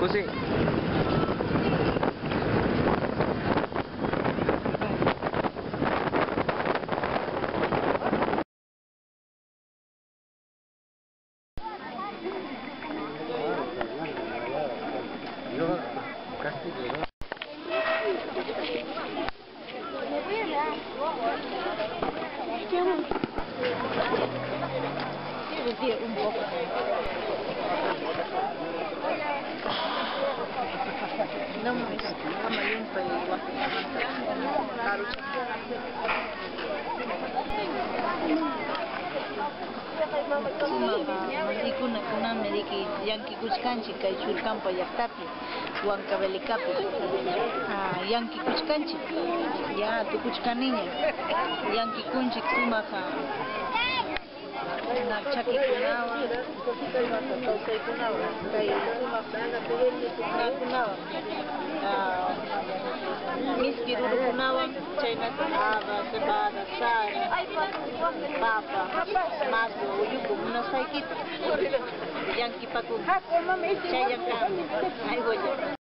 Pusi. Un poco. No me llaman para kuna mediki yanki kuchkanchi kay churkampa llaqtapi Huancavelicapi yanki kuchkanchi ya tukuchkaniña yanki kunchik sumaq chakikunawan kawsaykunawan kay sumaq runakunawan miski rurukunawan chaynata haba, cebada, sal, papa, masu, uyuku munasaykita llankipakun chay llankami aygolla.